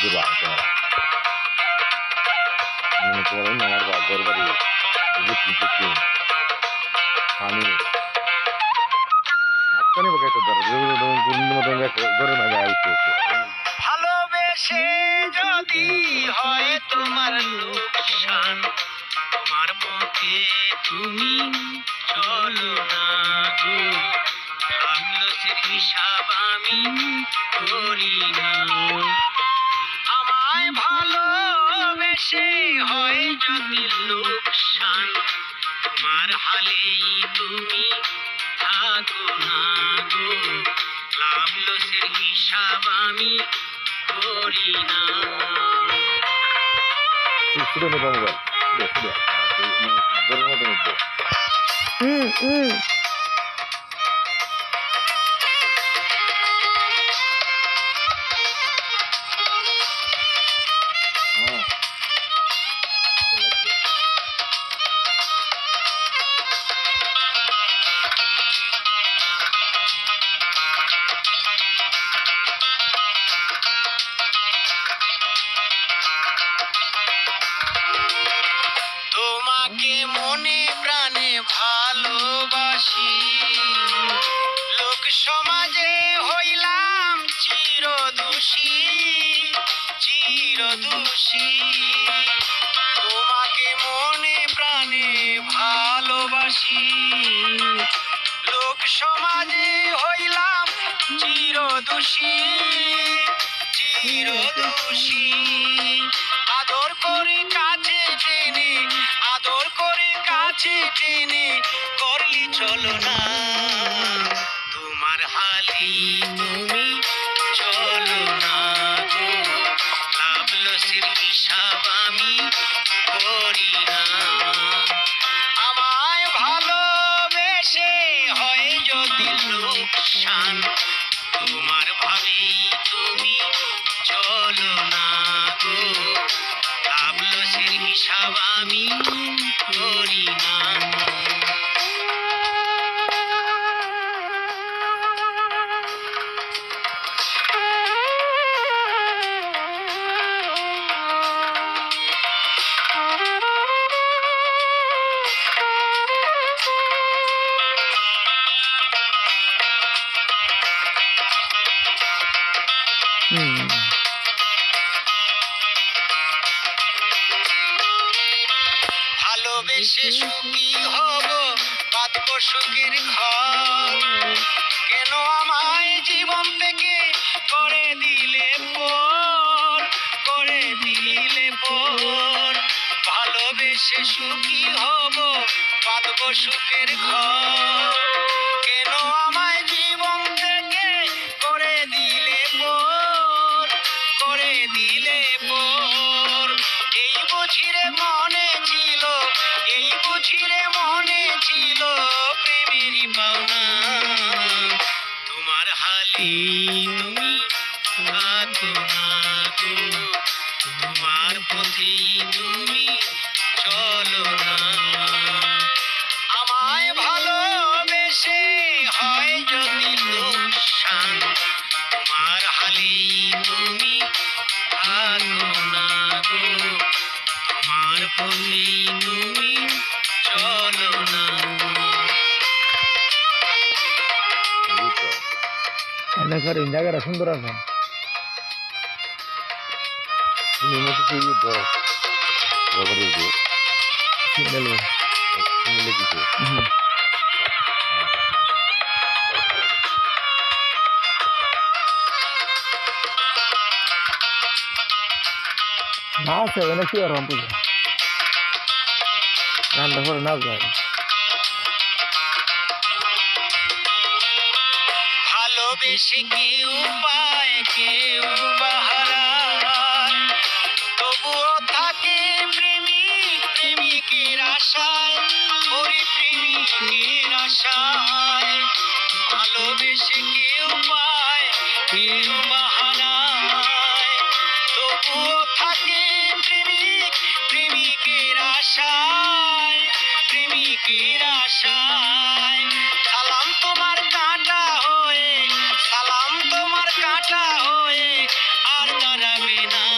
দিবা তোমরা মনে করেন আমার ঘর বাড়ি পানি আটকানি বকাইতে ধরে না যায় ভালোবেসে যদি হয় তোমার লোকসান তোমার মতে তুমি চলো না গো লসের হিসাব আমি করি না আমায় ভালোবেসে হয় যদি লোকসান তোমার হালেই তুমি থাকো না গো লাভ লসের হিসাব আমি করি না সুরে নেবো মোবাইল সুরে মতো নেবো তোমাকে মনে প্রাণে ভালোবাসি লোক সমাজে হইলাম চিরদোষী চিরদোষী তোমাকে মনে প্রাণে ভালোবাসি লোক সমাজে হইলাম চিরদোষী চিরদোষী আদর করে কাছে টেনে আদর করে কাছে টেনে করলি চলো না তোমার হালি তুমি চলো না গো লাভ লসের হিসাব আমি করি না আমায় ভালোবেসে হয় যদি লোকসান তোমার ভাবেই তুমি চলো না গো লাভ লসের হিসাব আমি করি না ভালোবেসে সুখী হব বাঁধব সুখের ঘর কেন আমায় জীবন থেকে করে দিলে পর করে দিলে পর ভালোবেসে সুখী হব বাঁধব সুখের ঘর কেন আমায় জীবন থেকে করে দিলে পর করে দিলে পর এই বুঝিরে মনে ছিল এই বুঝিরে মনে ছিল প্রেমেরই পাওনা তোমার হালি তুমি থাকো না গো তোমার পথে তুমি চলো না আমায় ভালোবেসে হয় যদি লোকসান তোমার হালি তুমি থাকো না গো তোমার পথে তুমি চলো না জায়গাটা সুন্দর আছে না আছে কি আর গানটা করে না যায় ভালোবেসে কেউ পায় কেউ বাহারায় তবুও থাকে প্রেমিক প্রেমিকের আশায় ওরে প্রেমিকের আশায় ভালোবেসে কেউ পায় কেউ বাহারায় তবুও থাকে প্রেমিক প্রেমিকের আশায় প্রেমিকের আশায় সালাম তোমার কাঁটা হয়ে সালাম তোমার কাঁটা হয়ে আর দাঁড়াবে না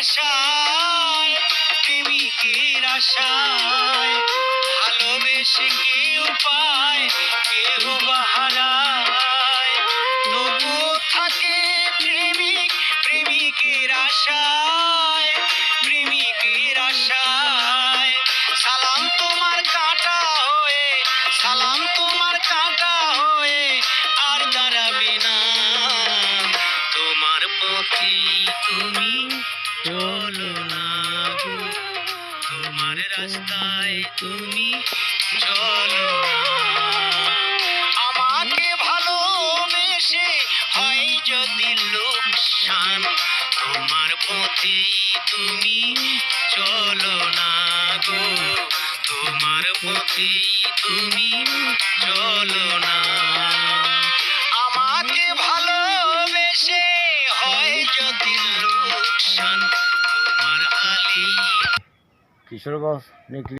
আশায় প্রেমিকের আশায় ভালোবেসে কেউ পায় কেউ বা হারায় তবুও থাকে প্রেমিক প্রেমিকের আশায় প্রেমিকের আশায় সালাম তোমার কাঁটা হয়ে সালাম তোমার কাঁটা হয়ে আর দাঁড়াবে না তোমার পথে তুমি চলো না গো তোমার রাস্তায় তুমি চলো না আমাকে ভালোবেসে হয় যদি লোকসান তোমার পথেই তুমি চলো না গো তোমার পথেই তুমি চলো না আমাকে ভালোবেসে হয় যদি লোকসান তোমার হালেই কিশোরগঞ্জ নিকলি